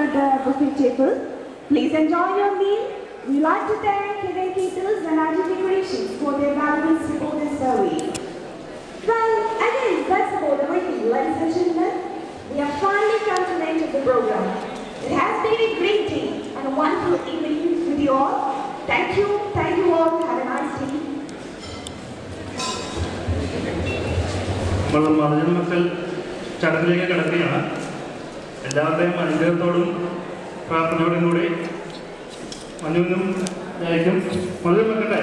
at the buffet table. Please enjoy your meal. We like to thank event caterers and Aji Decorations for their valuable support and service. Well, again, that's about everything, ladies and gentlemen. We have finally come to the end of the program. It has been a great day and a wonderful evening with you all. Thank you all. Have a nice day. മതജന്മത്തിൽ ചടങ്ങിലേക്ക് കിടക്കുകയാണ്. എല്ലാവരുടെയും അനുഗ്രഹത്തോടും പ്രാർത്ഥനയോടും കൂടി മഞ്ഞുവിനും ആയിരിക്കും. മധുരം വെക്കട്ടെ.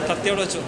കത്തിയോടെ വെച്ചു.